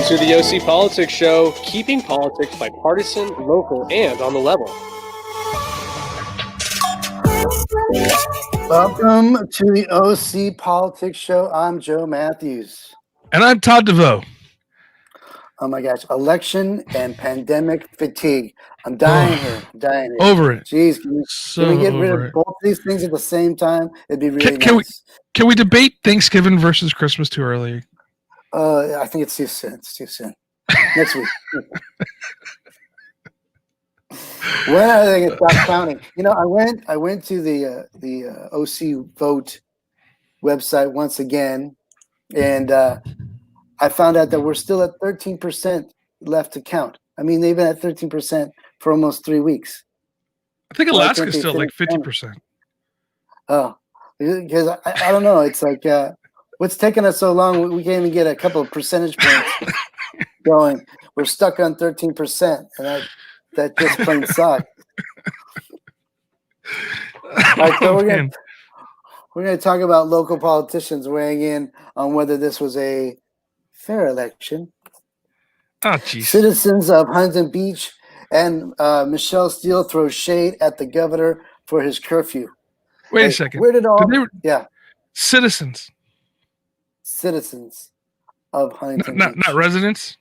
to the OC Politics Show, keeping politics bipartisan, local, and on the level. Welcome to the OC Politics Show. I'm Joe Matthews. And I'm Todd DeVoe. Oh my gosh, election and pandemic fatigue. I'm dying here. Over it. Jeez, can we get rid of both these things at the same time? It'd be really nice. Can we debate Thanksgiving versus Christmas too early? I think it's too soon. It's too soon. Next week. When are they going to stop counting? You know, I went to the OC Vote website once again, and I found out that we're still at 13% left to count. I mean, they've been at 13% for almost 3 weeks. I think Alaska's still like 50%. Oh, because I don't know. It's like what's taking us so long? We can't even get a couple of percentage points going. We're stuck on 13%, and that just plain sucks. All right, so we're going to talk about local politicians weighing in on whether this was a fair election. Oh, geez. Citizens of Huntington Beach and Michelle Steele throw shade at the governor for his curfew. Wait a second. Where did all? Yeah, citizens of Huntington Beach. Not residents.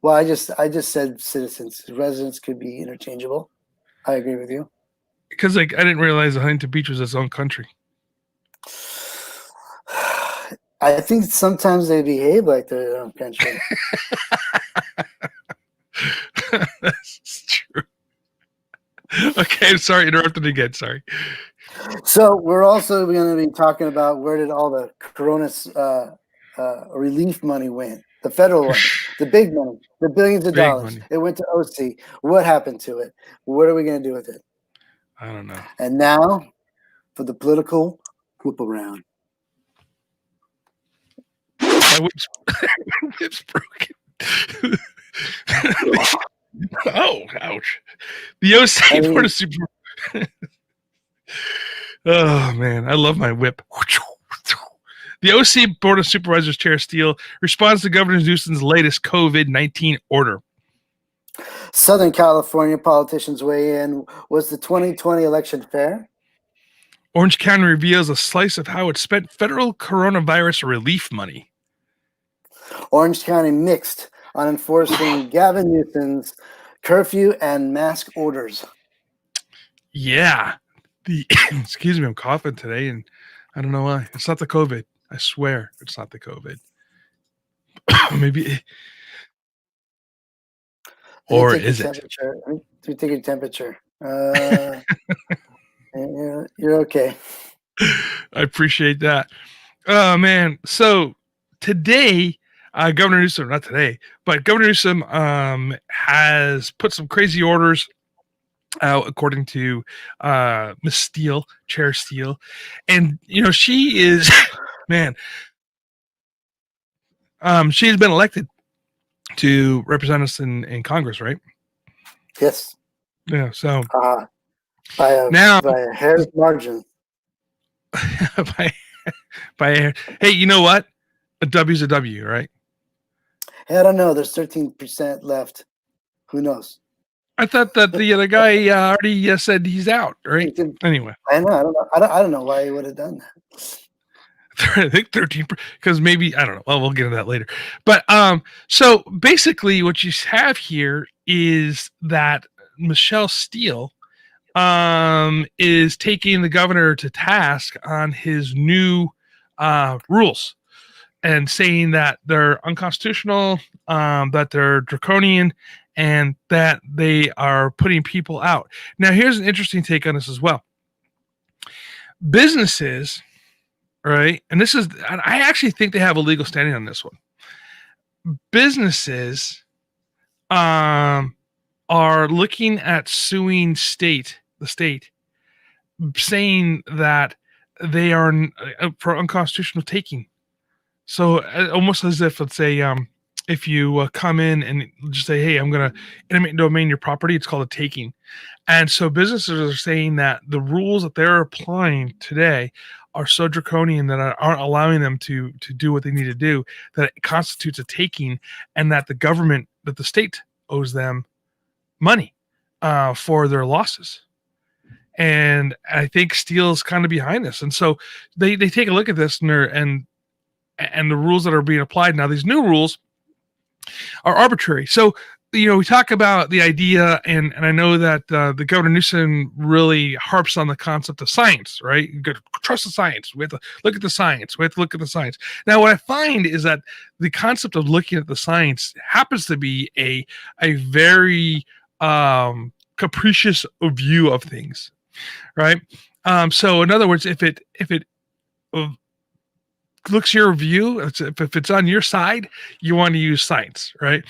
Well, I just said citizens. Residents could be interchangeable. I agree with you. Because I didn't realize that Huntington Beach was its own country. I think sometimes they behave like they're their own country. That's true. Okay, I'm sorry, interrupted again. Sorry. So we're also going to be talking about where did all the Corona relief money went? The federal one, the big money, the billions of dollars. Money. It went to OC. What happened to it? What are we going to do with it? I don't know. And now for the political whoop around. My whip's broken. Oh, ouch. The OC Board of Supervisors. Oh, man. I love my whip. The OC Board of Supervisors Chair Steele responds to Governor Newsom's latest COVID-19 order. Southern California politicians weigh in. Was the 2020 election fair? Orange County reveals a slice of how it spent federal coronavirus relief money. Orange County mixed on enforcing Gavin Newsom's curfew and mask orders. Yeah. Excuse me, I'm coughing today, and I don't know why. It's not the COVID. I swear it's not the COVID. Maybe. Or is it? Let me take your temperature. You're okay. I appreciate that. Oh, man. So today, Governor Newsom, not today, but Governor Newsom has put some crazy orders out, according to Miss Steele, Chair Steele. And, you know, she is, man, she has been elected to represent us in Congress, right? Yes. Yeah, so. By a hair's margin. by a hair. Hey, you know what? A W's a W, right? Hey, I don't know. There's 13% left. Who knows? I thought that the other guy already said he's out, right? Anyway. I know. I don't know why he would have done that. I think 13, because maybe, I don't know. Well, we'll get into that later. But so basically what you have here is that Michelle Steele is taking the governor to task on his new rules and saying that they're unconstitutional, that they're draconian, and that they are putting people out. Now, here's an interesting take on this as well. Businesses, right? And this is, I actually think they have a legal standing on this one. Businesses are looking at suing the state, saying that they are for unconstitutional taking. So almost as if it's if you come in and just say, hey, I'm going to intimate domain your property, it's called a taking. And so businesses are saying that the rules that they're applying today are so draconian that aren't allowing them to do what they need to do, that it constitutes a taking, and that the government, that the state owes them money for their losses. And I think Steele's kind of behind this. And so they take a look at this and the rules that are being applied now. These new rules are arbitrary. So, we talk about the idea, and I know that the Governor Newsom really harps on the concept of science, right? You got to trust the science. We have to look at the science. We have to look at the science. Now, what I find is that the concept of looking at the science happens to be a very capricious view of things, right? So, in other words, if it looks your view, if it's on your side, you want to use science, right?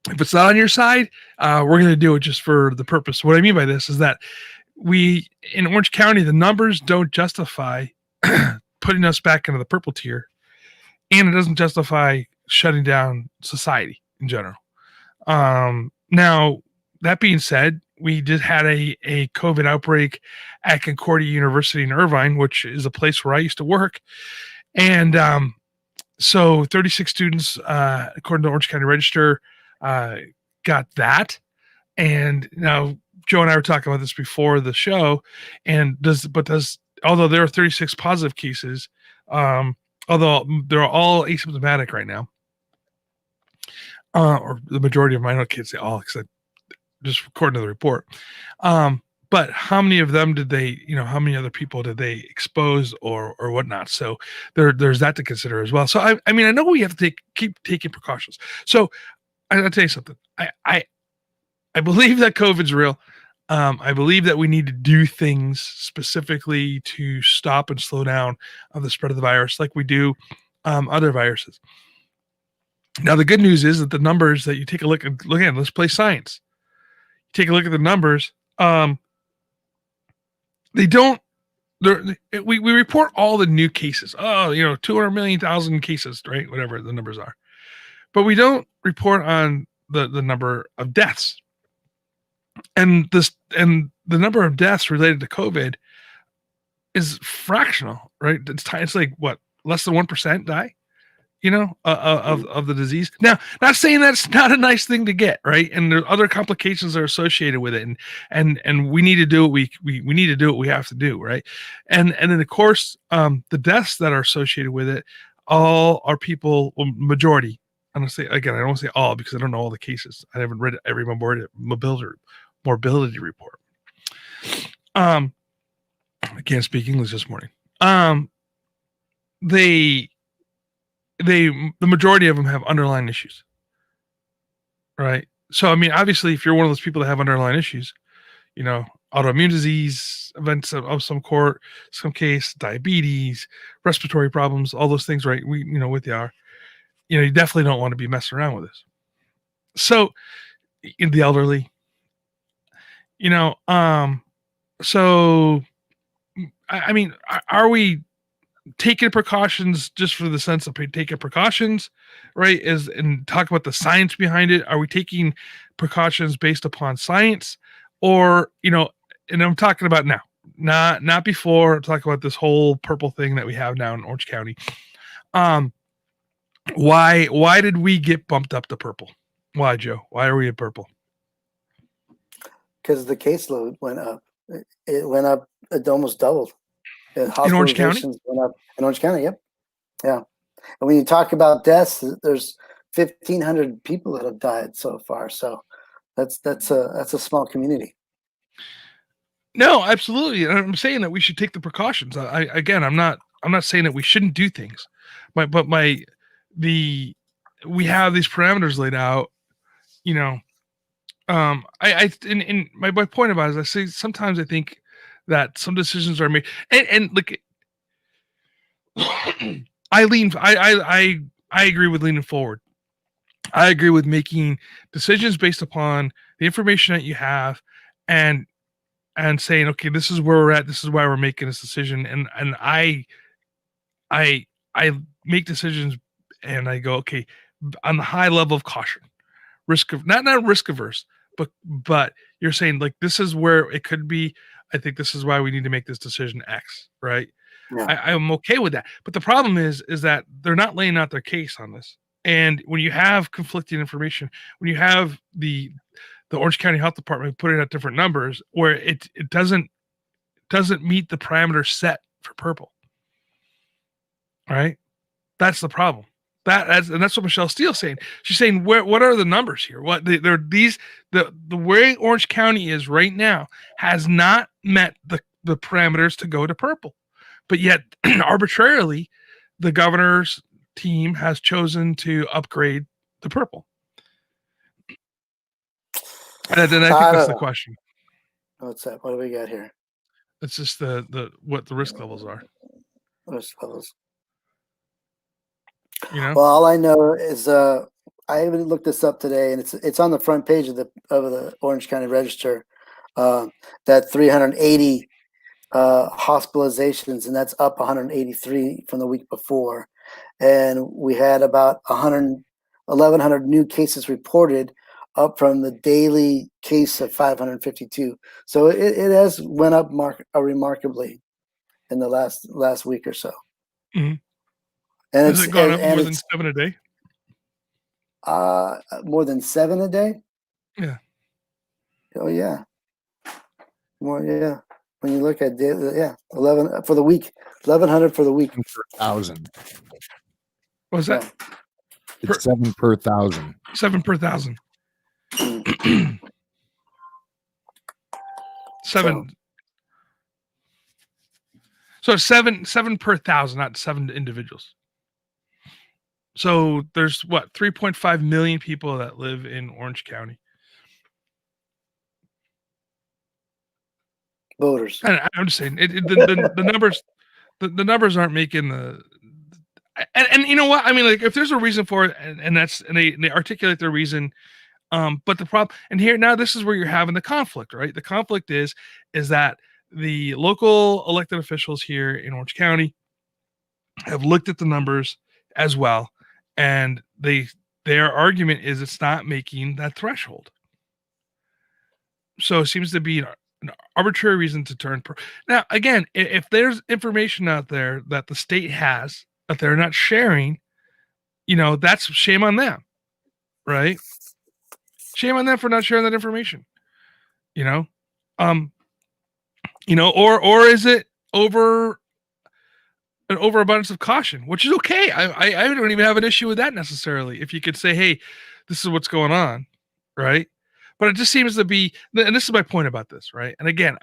If it's not on your side, we're going to do it just for the purpose. What I mean by this is that in Orange County, the numbers don't justify putting us back into the purple tier, and it doesn't justify shutting down society in general. Now, that being said, we did had a COVID outbreak at Concordia University in Irvine, which is a place where I used to work. And so 36 students, according to Orange County Register, got that. And now Joe and I were talking about this before the show, and although there are 36 positive cases, although they're all asymptomatic right now, or the majority of them, I can't say all, because just according to the report. But how many of them did they, how many other people did they expose or whatnot? So there's that to consider as well. So I know we have to keep taking precautions. So I'll tell you something. I believe that COVID's real. I believe that we need to do things specifically to stop and slow down the spread of the virus, like we do other viruses. Now, the good news is that the numbers that you take a look at, let's play science. Take a look at the numbers. They don't. We report all the new cases. 200 million thousand cases, right? Whatever the numbers are. But we don't report on the number of deaths, and the number of deaths related to COVID is fractional, right? It's like what, less than 1% die, of the disease. Now, not saying that's not a nice thing to get, right? And there are other complications that are associated with it, and we need to do what we need to do what we have to do, right? And then of course, the deaths that are associated with it, all are people, majority. I'm gonna say again, I don't want to say all because I don't know all the cases. I haven't read every morbidity report. I can't speak English this morning. The majority of them have underlying issues, right? So obviously, if you're one of those people that have underlying issues, autoimmune disease, events of some case, diabetes, respiratory problems, all those things, right? With you are. You definitely don't want to be messing around with this. So, in the elderly, so, are we taking precautions just for the sense of taking precautions, right? And talk about the science behind it. Are we taking precautions based upon science, or, and I'm talking about now, not before. I'm talking about this whole purple thing that we have now in Orange County. Why did we get bumped up to purple? Why, Joe? Why are we at purple? Because the caseload went up. It went up. It almost doubled. In Orange County? Went up in Orange County. Yep. Yeah. And when you talk about deaths, there's 1,500 people that have died so far. So that's a small community. No, absolutely. And I'm saying that we should take the precautions. I'm not saying that we shouldn't do things, but we have these parameters laid out. My point about it is, I say sometimes I think that some decisions are made, and look, I agree with leaning forward. I agree with making decisions based upon the information that you have, and saying, okay, this is where we're at. This is why we're making this decision. And I make decisions, and I go, okay, on the high level of caution, risk of not risk averse, but you're saying like this is where it could be. I think this is why we need to make this decision X, right? Yeah. I'm okay with that. But the problem is that they're not laying out their case on this. And when you have conflicting information, when you have the Orange County Health Department putting out different numbers where it doesn't meet the parameters set for purple, right? That's the problem. And that's what Michelle Steele's saying. She's saying, what are the numbers here? What they're the way Orange County is right now has not met the parameters to go to purple, but yet arbitrarily, the governor's team has chosen to upgrade to purple. And I think that's the question. What's that? What do we got here? It's just the what the risk levels are. Risk levels. You know? Well, all I know is I even looked this up today, and it's on the front page of the Orange County Register. That 380 hospitalizations, and that's up 183 from the week before. And we had about 1,100 new cases reported, up from the daily case of 552. So it has went up remarkably in the last week or so. Mm-hmm. And has it gone up more than 7 a day? More than 7 a day? Yeah. Oh yeah. More, yeah. When you look at 11 for the week, 1,100 for the week. Per 1,000. What was that? It's 7 per 1,000. 7 per 1,000. 7. So 7 per 1,000, not 7 individuals. So there's 3.5 million people that live in Orange County. Voters. And I'm just saying the numbers, the numbers aren't making the. And you know what I mean? Like if there's a reason for it, and they articulate their reason. But the problem, and here now this is where you're having the conflict, right? The conflict is that the local elected officials here in Orange County have looked at the numbers as well, and their argument is it's not making that threshold. So it seems to be an arbitrary reason to turn pro. Now, again, if there's information out there that the state has that they're not sharing, that's shame on them, right? Shame on them for not sharing that information, or is it over an overabundance of caution, which is okay. I don't even have an issue with that necessarily. If you could say, hey, this is what's going on, right? But it just seems to be, and this is my point about this, right? And again,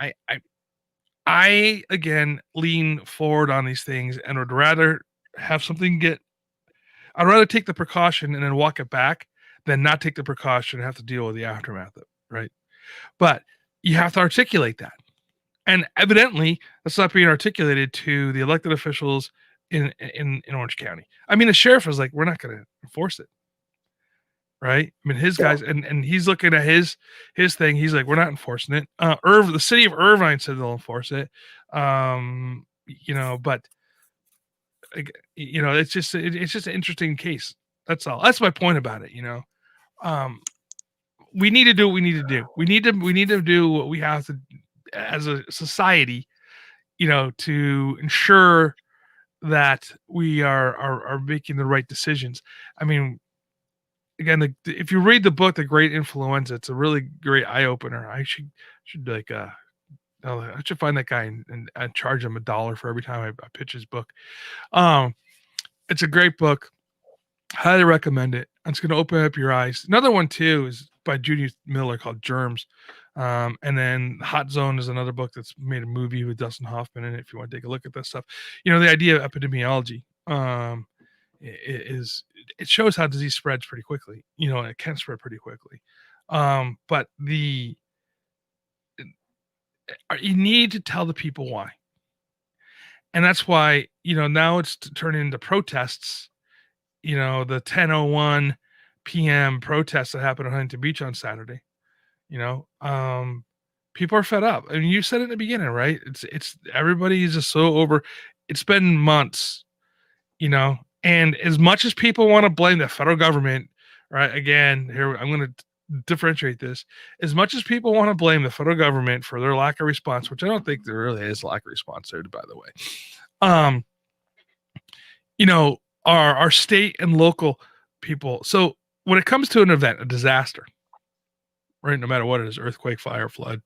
I again lean forward on these things and would rather have something I'd rather take the precaution and then walk it back than not take the precaution and have to deal with the aftermath of it, right? But you have to articulate that. And evidently, that's not being articulated to the elected officials in Orange County. I mean, the sheriff is like, we're not going to enforce it, right? I mean, his guys, and he's looking at his thing. He's like, we're not enforcing it. The city of Irvine said they'll enforce it. But it's just an interesting case. That's all. That's my point about it. We need to do what we need to do. We need to do what we have to as a society, to ensure that we are making the right decisions. I mean, again, if you read the book, The Great Influenza, it's a really great eye opener. I should I should find that guy and charge him $1 for every time I pitch his book. It's a great book. Highly recommend it. It's going to open up your eyes. Another one too is by Judy Miller called Germs. And then Hot Zone is another book that's made a movie with Dustin Hoffman in it. If you want to take a look at that stuff, the idea of epidemiology it shows how disease spreads pretty quickly. And it can spread pretty quickly. But you need to tell the people why, and that's why now it's turning into protests. The 10:01 p.m. protests that happened at Huntington Beach on Saturday. People are fed up. I mean, you said it in the beginning, right? It's everybody is just so over. It's been months, And as much as people want to blame the federal government, right? Again, here I'm going to differentiate this. As much as people want to blame the federal government for their lack of response, which I don't think there really is a lack of response there, by the way. Our state and local people. So when it comes to an event, a disaster, right? No matter what it is, earthquake, fire, flood,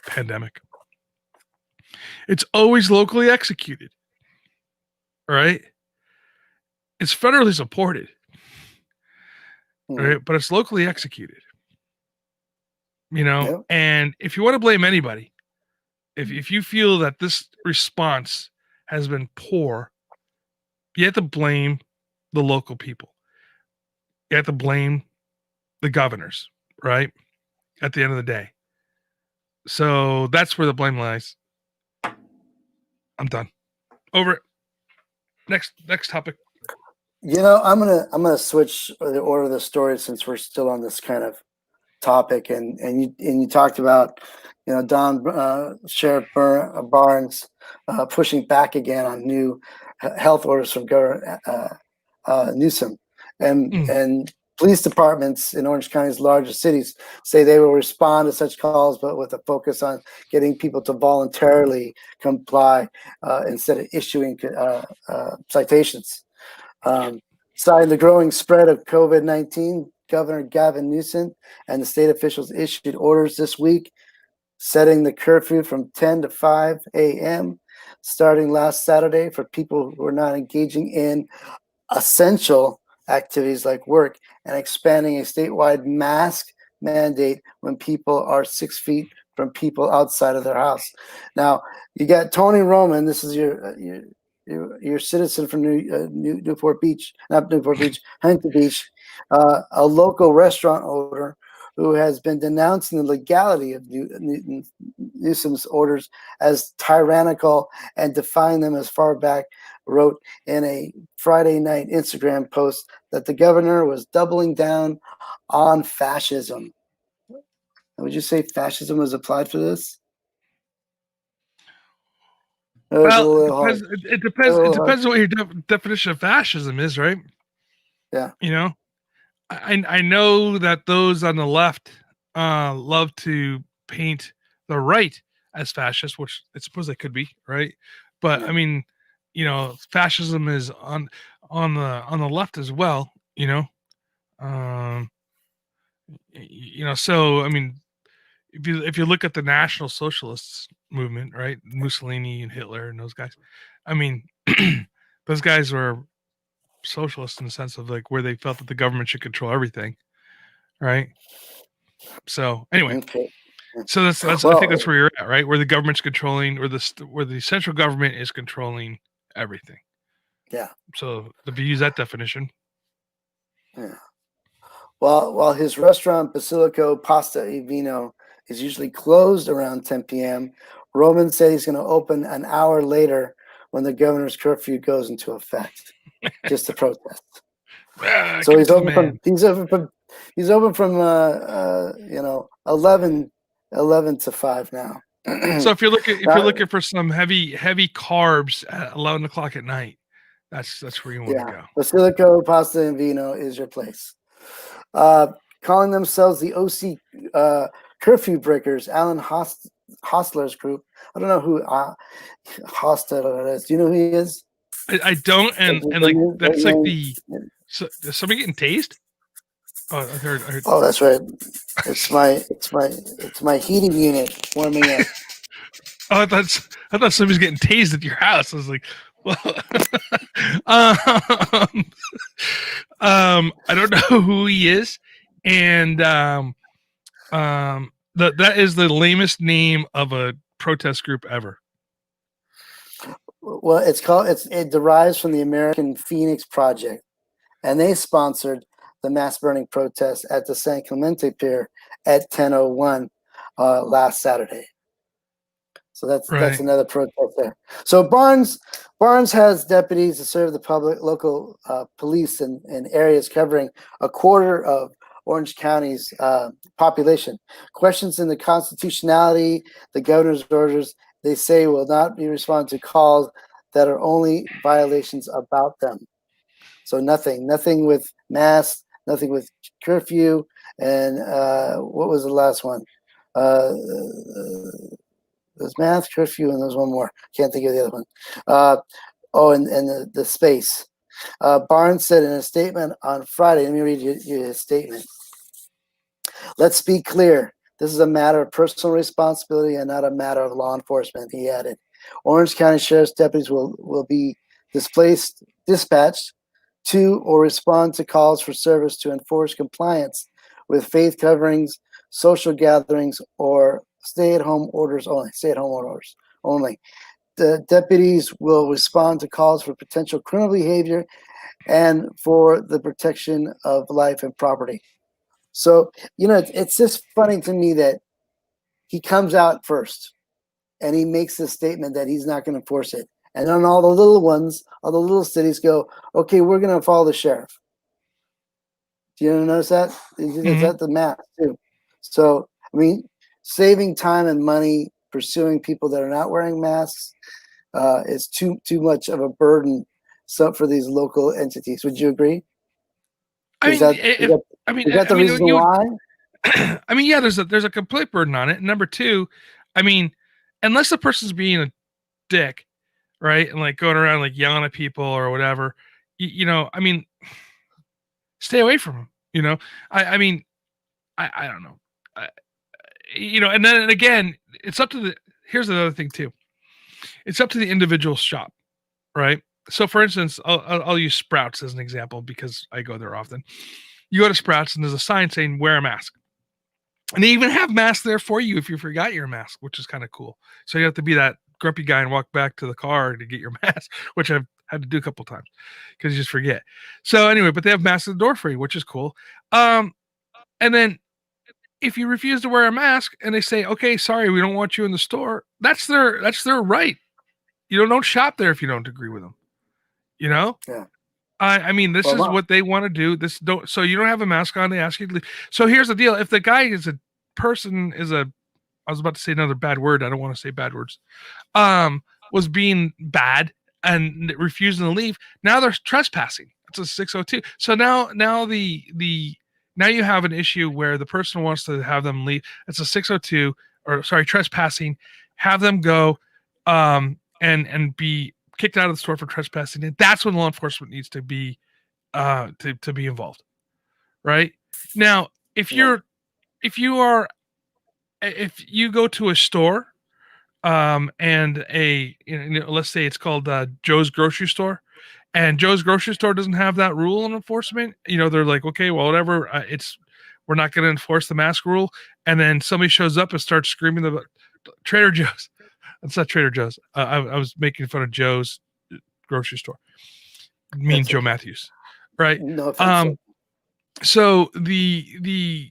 pandemic, it's always locally executed, right? It's federally supported, right? But it's locally executed, Yep. And if you want to blame anybody, if you feel that this response has been poor, you have to blame the local people. You have to blame the governors, right? At the end of the day. So that's where the blame lies. I'm done. Over it. Next topic. I'm gonna switch the order of the story since we're still on this kind of topic, and you talked about Sheriff Barnes pushing back again on new health orders from Governor Newsom, and police departments in Orange County's largest cities say they will respond to such calls, but with a focus on getting people to voluntarily comply instead of issuing citations. Citing the growing spread of COVID-19, Governor Gavin Newsom and the state officials issued orders this week setting the curfew from 10 to 5 a.m. starting last Saturday for people who are not engaging in essential activities like work, and expanding a statewide mask mandate when people are 6 feet from people outside of their house. Now, you got Tony Roman. This is your citizen from Newport Beach, not Newport Beach, Huntington Beach, a local restaurant owner who has been denouncing the legality of Newsom's orders as tyrannical and defying them as far back, wrote in a Friday night Instagram post that the governor was doubling down on fascism. Would you say fascism was applied for this? Well, it depends. It depends on what your definition of fascism is, right? Yeah. I know that those on the left love to paint the right as fascist, which I suppose they could be, right? But I mean, fascism is on the left as well, So I mean, if you look at the National Socialists movement, right, Mussolini and Hitler and those guys, I mean, those guys were socialists in the sense of like where they felt that the government should control everything, right? So anyway, okay. So that's I think that's where you're at, right? Where the government's controlling, or where the central government is controlling everything. Yeah. So if you use that definition. Yeah. Well, while his restaurant Basilico Pasta e Vino is usually closed around 10 p.m., Roman said he's going to open an hour later when the governor's curfew goes into effect, just to protest. So he's open from 11 to 5 now. So if you're looking for some heavy carbs at 11 o'clock at night, that's where you want to go. Basilico Pasta and Vino is your place. Calling themselves the OC curfew breakers, Alan Hostler's group. I don't know who Hostler is. Do you know who he is? I don't, and like that's like so is somebody getting tased? Oh, I heard. Oh, that's right. It's my heating unit warming up. Oh, I thought somebody's getting tased at your house. I was like, well, I don't know who he is, and that is the lamest name of a protest group ever. Well, it derives from the American Phoenix Project, and they sponsored the mass burning protest at the San Clemente Pier at 10:01 last Saturday. So that's another protest there. So Barnes has deputies to serve the public, local police in areas covering a quarter of Orange County's population. Questions in the constitutionality, the governor's orders, they say will not be responded to calls that are only violations about them. So nothing with masks, nothing with curfew, and what was the last one? There's math, curfew, and there's one more. Can't think of the other one. And the space. Barnes said in a statement on Friday, let me read you his statement. Let's be clear. This is a matter of personal responsibility and not a matter of law enforcement, he added. Orange County Sheriff's deputies will be dispatched to or respond to calls for service to enforce compliance with faith coverings, social gatherings, or stay-at-home orders only. The deputies will respond to calls for potential criminal behavior and for the protection of life and property. So, it's just funny to me that he comes out first and he makes this statement that he's not going to enforce it. And then all the little ones, all the little cities go, okay, we're going to follow the sheriff. Do you notice that? Is that the math too? So, saving time and money pursuing people that are not wearing masks is too much of a burden for these local entities. Would you agree? Is that the reason why? Yeah, there's a complete burden on it. And number two, unless the person's being a dick, right, and like going around like yelling at people or whatever, stay away from them. I don't know. And then again, it's up to here's another thing too. It's up to the individual shop, right? So for instance, I'll use Sprouts as an example because I go there often. You go to Sprouts and there's a sign saying wear a mask. And they even have masks there for you if you forgot your mask, which is kind of cool. So you have to be that grumpy guy and walk back to the car to get your mask, which I've had to do a couple times because you just forget. So anyway, but they have masks at the door for you, which is cool. And then if you refuse to wear a mask and they say, okay, sorry, we don't want you in the store, that's their right. Don't shop there if you don't agree with them. Yeah. This is what they want to do. So you don't have a mask on, they ask you to leave. So here's the deal. If the guy I was about to say another bad word. I don't want to say bad words. Was being bad and refusing to leave. Now they're trespassing. It's a 602. So now you have an issue where the person wants to have them leave. It's a 602 trespassing. Have them go, and be kicked out of the store for trespassing. And that's when law enforcement needs to be to be involved. Right now, if you go to a store, and let's say it's called Joe's Grocery Store, and Joe's Grocery Store doesn't have that rule on enforcement. They're like, okay, well, whatever. We're not going to enforce the mask rule. And then somebody shows up and starts screaming about Trader Joe's. It's not Trader Joe's. I was making fun of Joe's Grocery Store. Joe Matthews, right? No. So the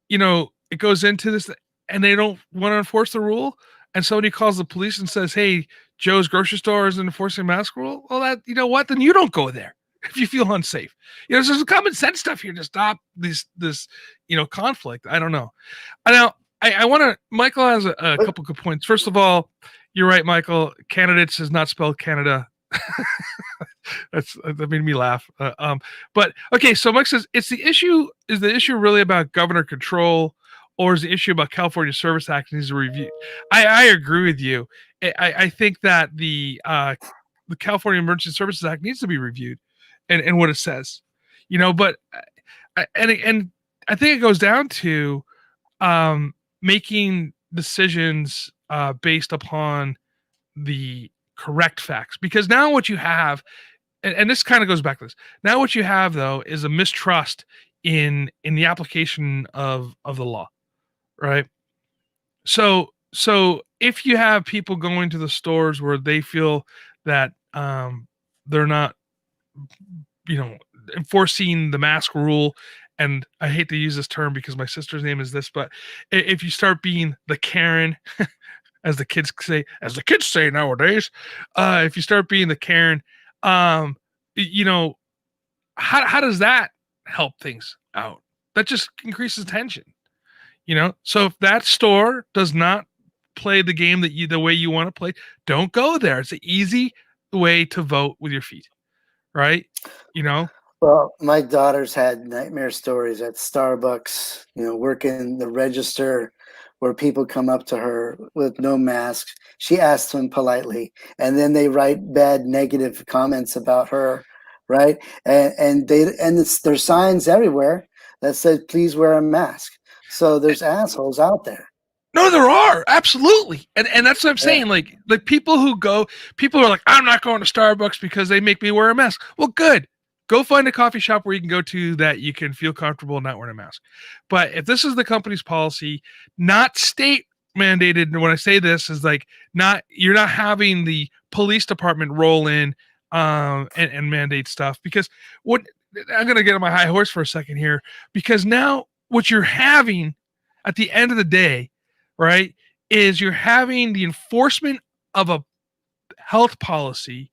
it goes into this, and they don't want to enforce the rule, and somebody calls the police and says, "Hey, Joe's Grocery Store isn't enforcing mask rule." Well, then you don't go there if you feel unsafe. There's some common sense stuff here to stop this conflict. I don't know. I want to. Michael has a couple good points. First of all, you're right, Michael. Candidates is not spelled Canada. That made me laugh. But okay, so Mike says, is the issue really about governor control, or is the issue about California Service Act needs a review? I agree with you. I think that the California Emergency Services Act needs to be reviewed, and what it says, But and I think it goes down to making decisions based upon the correct facts, because now what you have, and this kind of goes back to this. Now what you have though is a mistrust in the application of the law, right? So if you have people going to the stores where they feel that they're not, enforcing the mask rule, and I hate to use this term because my sister's name is this, but if you start being the Karen, as the kids say nowadays, if you start being the Karen, how does that help things out? That just increases tension, So if that store does not play the game the way you want to play, don't go there. It's an easy way to vote with your feet, right? You know, Well, my daughter's had nightmare stories at Starbucks, working the register where people come up to her with no masks. She asks them politely, and then they write bad negative comments about her, right? There's signs everywhere that says, please wear a mask. So there's assholes out there. no, there are absolutely, and that's what I'm saying. Like people are like, I'm not going to Starbucks because they make me wear a mask. Well, good. Go find a coffee shop where you can go to that you can feel comfortable not wearing a mask. But if this is the company's policy, not state mandated, and when I say this is like you're not having the police department roll in and mandate stuff, because what I'm gonna get on my high horse for a second here, because now what you're having at the end of the day, right, is you're having the enforcement of a health policy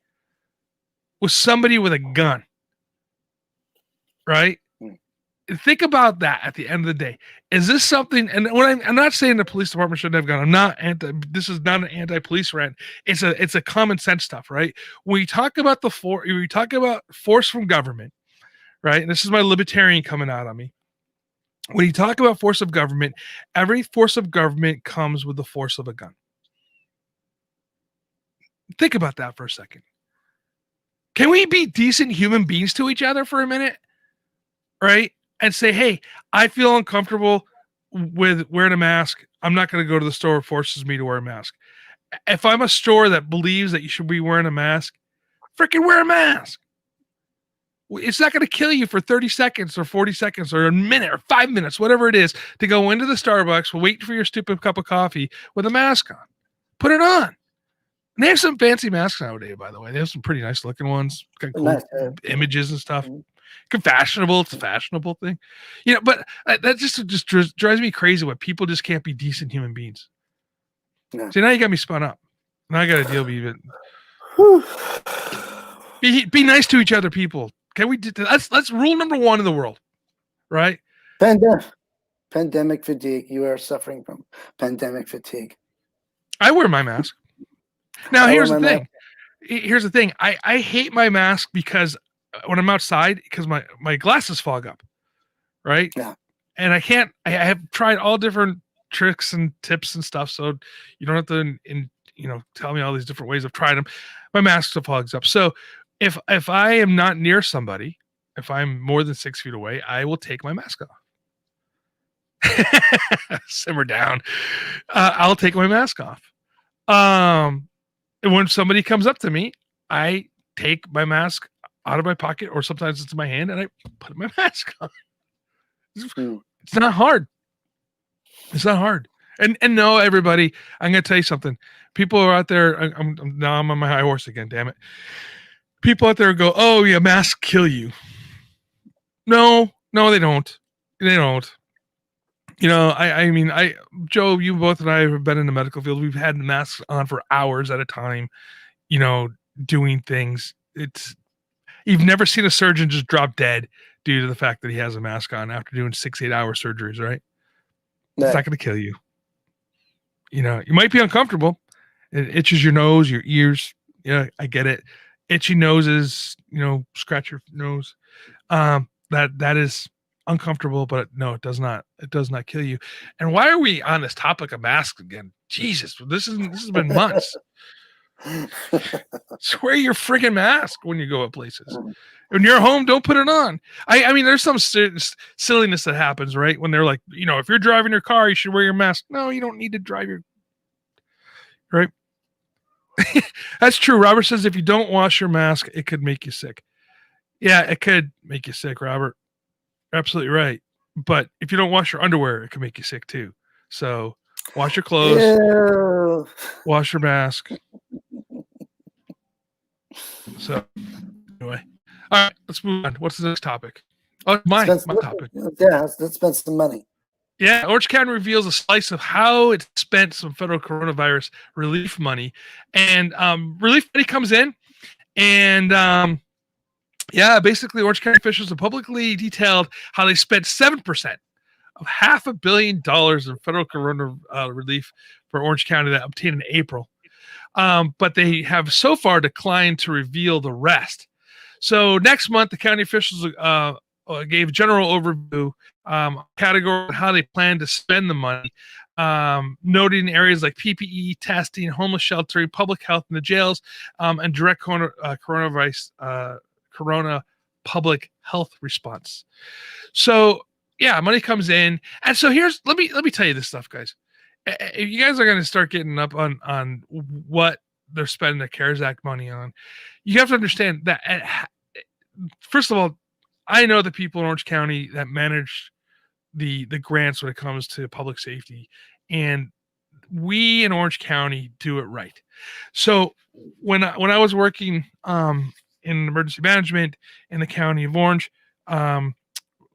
with somebody with a gun. Right? Think about that at the end of the day. Is this something, and when I'm not saying the police department shouldn't have gun. I'm not this is not an anti-police rant. It's a common sense stuff, right? When you talk about force from government, right? And this is my libertarian coming out on me. When you talk about force of government, every force of government comes with the force of a gun. Think about that for a second. Can we be decent human beings to each other for a minute? Right? And say, hey, I feel uncomfortable with wearing a mask. I'm not going to go to the store that forces me to wear a mask. If I'm a store that believes that you should be wearing a mask, freaking wear a mask. It's not going to kill you for 30 seconds or 40 seconds or a minute or 5 minutes, whatever it is, to go into the Starbucks, wait for your stupid cup of coffee with a mask on. Put it on. And they have some fancy masks nowadays, by the way. They have some pretty nice looking ones. Got cool images and stuff. Fashionable. It's a fashionable thing. But that just drives me crazy when people just can't be decent human beings. Yeah. See, now you got me spun up. Now I got to deal with you. Be nice to each other, people. Can we? That's rule number one in the world, right? Pandemic fatigue. You are suffering from pandemic fatigue. I wear my mask. Now, here's the thing. Here's the thing. I hate my mask because when I'm outside, because my glasses fog up, right? Yeah. And I have tried all different tricks and tips and stuff, so you don't have to tell me all these different ways. I've tried them. My mask still fogs up. So if I am not near somebody, if I'm more than 6 feet away, I will take my mask off. Simmer down. I'll take my mask off. And when somebody comes up to me, I take my mask out of my pocket, or sometimes it's in my hand, and I put my mask on. It's not hard. It's not hard. And no, everybody, I'm going to tell you something. People are out there. I'm on my high horse again. Damn it. People out there go, oh yeah, masks kill you. No, they don't. They don't. I mean, Joe, you both and I have been in the medical field. We've had masks on for hours at a time, doing things. You've never seen a surgeon just drop dead due to the fact that he has a mask on after doing 6-8 hour surgeries, right? No. It's not going to kill you. You might be uncomfortable. It itches your nose, your ears. Yeah, I get it. Itchy noses, scratch your nose. That is uncomfortable, but no, it does not. It does not kill you. And why are we on this topic of masks again? Jesus, this has been months. Just wear your friggin' mask when you go at places. When you're home, don't put it on. I mean, there's some silliness that happens, right? When they're like, if you're driving your car, you should wear your mask. No, you don't need to drive your. Right? That's true. Robert says if you don't wash your mask, it could make you sick. Yeah, it could make you sick, Robert. Absolutely right. But if you don't wash your underwear, it can make you sick too. So wash your clothes. Ew. Wash your mask. So anyway. All right, let's move on. What's the next topic? Oh, my topic. Yeah, let's spend some money. Yeah, Orange County reveals a slice of how it spent some federal coronavirus relief money. And relief money comes in, and basically Orange County officials have publicly detailed how they spent 7% of $500 million in federal corona relief for Orange County that obtained in April. But they have so far declined to reveal the rest. So next month, the county officials gave a general overview category on how they plan to spend the money, noting areas like PPE, testing, homeless sheltering, public health in the jails, and direct corona public health response. So yeah, money comes in, and so let me tell you this stuff, guys. If you guys are going to start getting up on what they're spending the CARES Act money on, you have to understand that. First of all, I know the people in Orange County that manage the grants when it comes to public safety, and we in Orange County do it right. So when I was working in emergency management in the county of Orange,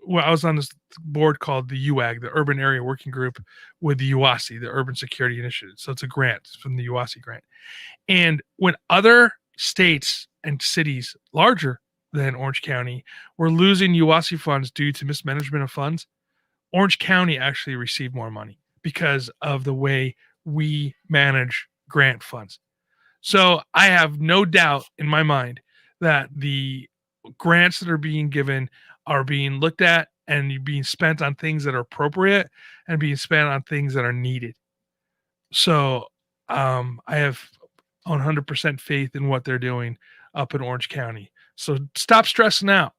well, I was on this board called the UAG, the Urban Area Working Group, with the UASI, the Urban Security Initiative. So it's a grant from the UASI grant. And when other states and cities larger than Orange County were losing UASI funds due to mismanagement of funds, Orange County actually received more money because of the way we manage grant funds. So I have no doubt in my mind that the grants that are being given are being looked at and being spent on things that are appropriate and being spent on things that are needed. So I have 100% faith in what they're doing up in Orange County. So stop stressing out.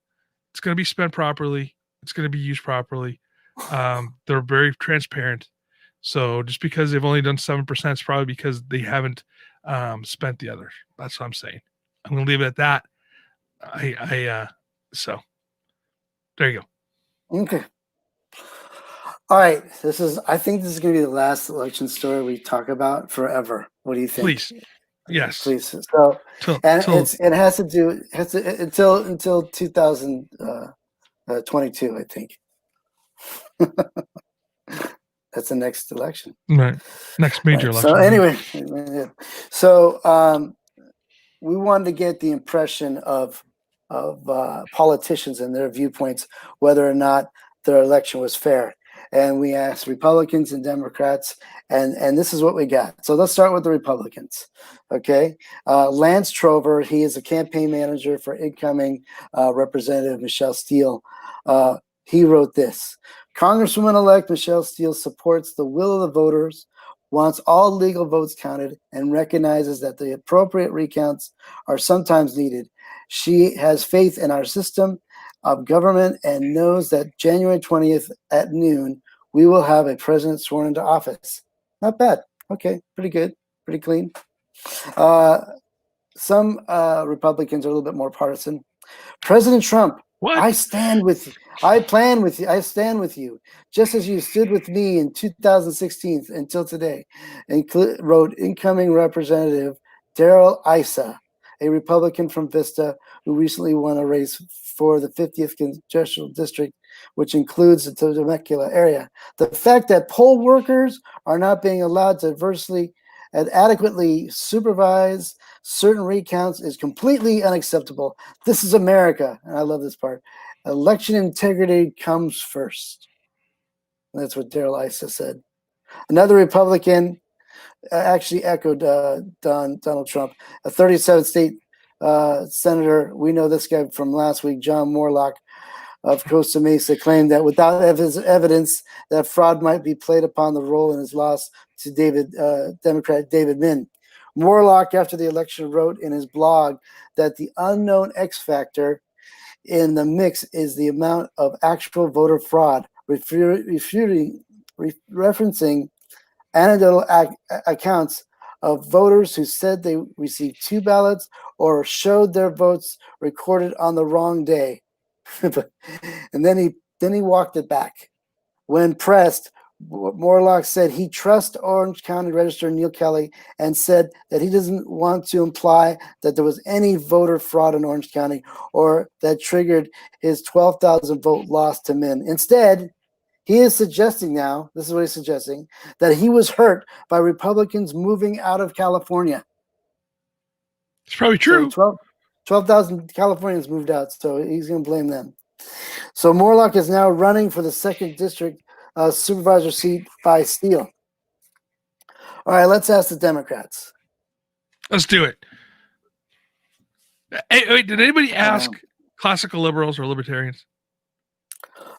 It's going to be spent properly. It's going to be used properly. They're very transparent. So just because they've only done 7%, it's probably because they haven't spent the others. That's what I'm saying. I'm going to leave it at that. So there you go. Okay. All right. I think this is going to be the last election story we talk about forever. What do you think? Please. Yes. Please. So, it has to do until 2022, I think. That's the next election. Right. Next major election. So anyway, so we wanted to get the impression of politicians and their viewpoints, whether or not their election was fair. And we asked Republicans and Democrats, and this is what we got. So let's start with the Republicans. Okay. Lance Trover, he is a campaign manager for incoming Representative Michelle Steele. He wrote this: Congresswoman-elect Michelle Steele supports the will of the voters, wants all legal votes counted, and recognizes that the appropriate recounts are sometimes needed. She has faith in our system of government and knows that January 20th at noon, we will have a president sworn into office. Not bad. Okay, pretty good, pretty clean. Some Republicans are a little bit more partisan. President Trump, what? I stand with you. I stand with you, just as you stood with me in 2016 until today. And wrote incoming Representative Darrell Issa, a Republican from Vista, who recently won a race for the 50th congressional district, which includes the Temecula area. The fact that poll workers are not being allowed to adversely and adequately supervise certain recounts is completely unacceptable. This is America, and I love this part. Election integrity comes first. And that's what Darrell Issa said. Another Republican actually echoed Donald Trump, a 37th state senator. We know this guy from last week, John Morlock of Costa Mesa, claimed that without evidence that fraud might be played upon the role in his loss to Democrat David Min. Morlock, after the election, wrote in his blog that the unknown X factor in the mix is the amount of actual voter fraud, referencing anecdotal accounts of voters who said they received 2 ballots or showed their votes recorded on the wrong day. And then he walked it back. When pressed, Morlock said he trusts Orange County Registrar Neil Kelly and said that he doesn't want to imply that there was any voter fraud in Orange County or that triggered his 12,000 vote loss to Min. Instead, he is suggesting now, this is what he's suggesting, that he was hurt by Republicans moving out of California. It's probably true. So 12,000 Californians moved out, so he's going to blame them. So Morlock is now running for the 2nd District supervisor seat by Steele. All right, let's ask the Democrats. Let's do it. Hey, wait, did anybody ask classical liberals or libertarians?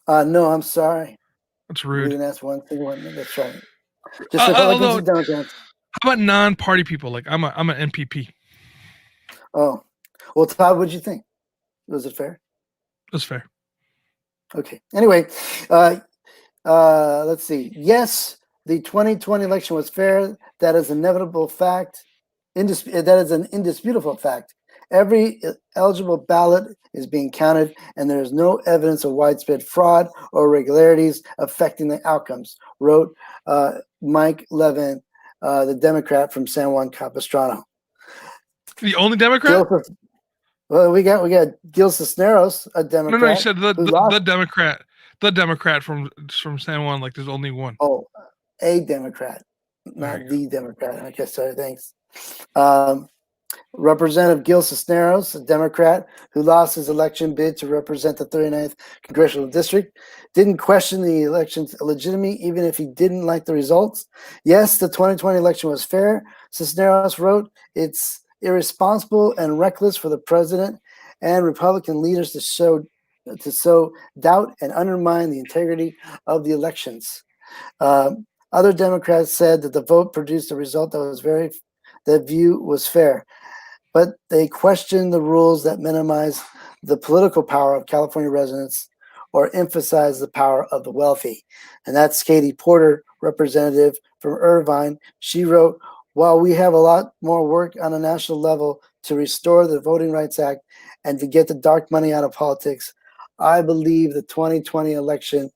No, I'm sorry. That's We rude. didn't ask one single one. That's right. Just Republicans and Democrats. How about non-party people? Like I'm an NPP. Oh, well, Todd, what'd you think? Was it fair? That's fair. Okay. Anyway, let's see. Yes, the 2020 election was fair. That is an inevitable fact. That is an indisputable fact. Every eligible ballot is being counted, and there is no evidence of widespread fraud or irregularities affecting the outcomes, wrote Mike Levin, the Democrat from San Juan Capistrano. The only Democrat? Well, we got Gil Cisneros, a Democrat. No, you said the Democrat. The Democrat from San Juan, like there's only one. Oh, a Democrat, not the Democrat. Okay, sorry, thanks. Representative Gil Cisneros, a Democrat who lost his election bid to represent the 39th Congressional District, didn't question the election's legitimacy, even if he didn't like the results. Yes, the 2020 election was fair. Cisneros wrote, "It's irresponsible and reckless for the president and Republican leaders to sow doubt and undermine the integrity of the elections." Other Democrats said that the vote produced a result that view was fair, but they questioned the rules that minimize the political power of California residents or emphasize the power of the wealthy. And that's Katie Porter, representative from Irvine. She wrote, "While we have a lot more work on a national level to restore the Voting Rights Act and to get the dark money out of politics, I believe the 2020 election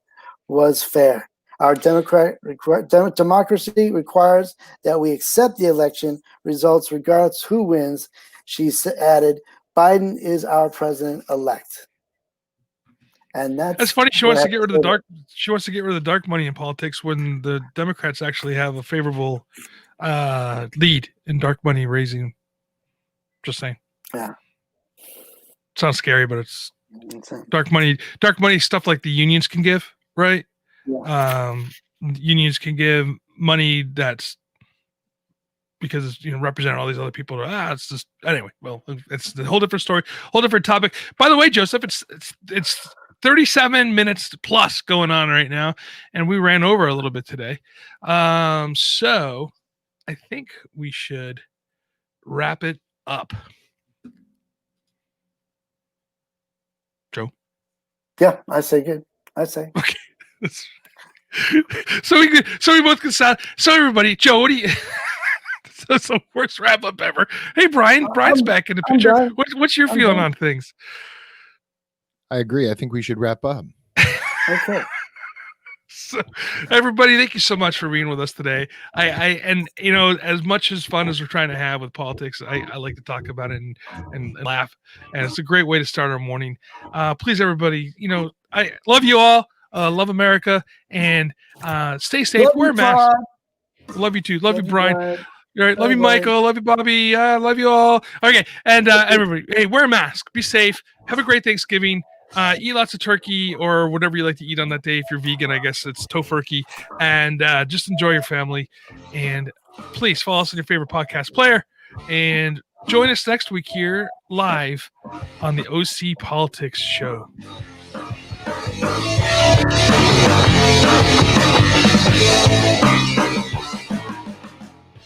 was fair. Our democracy requires that we accept the election results regardless who wins." She added, "Biden is our president-elect." And that's funny. She wants to get rid of the dark. She wants to get rid of the dark money in politics when the Democrats actually have a favorable lead in dark money raising. Just saying. Yeah. Sounds scary, but it's dark money. Dark money stuff like the unions can give, right? Yeah. Unions can give money that's because it's representing all these other people. It's just anyway. Well, it's a whole different story, whole different topic. By the way, Joseph, it's 37 minutes plus going on right now, and we ran over a little bit today. So I think we should wrap it up. Joe? Yeah, I say good. I say. Okay. So we both can sound. So everybody, Joe, what do you? That's the worst wrap up ever. Hey, Brian's back in the picture. What's your feeling on things? I agree. I think we should wrap up. Okay. So, everybody, thank you so much for being with us today. And as much as fun as we're trying to have with politics, I like to talk about it and laugh, and it's a great way to start our morning. Please, everybody, I love you all. Love America, and stay safe. Wear a mask. Love you too. Love you, Brian. All right. Love you, Michael. Love you, Bobby. Love you all. Okay. And everybody, hey, wear a mask. Be safe. Have a great Thanksgiving. Eat lots of turkey or whatever you like to eat on that day. If you're vegan, I guess it's tofurkey. And just enjoy your family. And please follow us on your favorite podcast player. And join us next week here live on the OC Politics Show.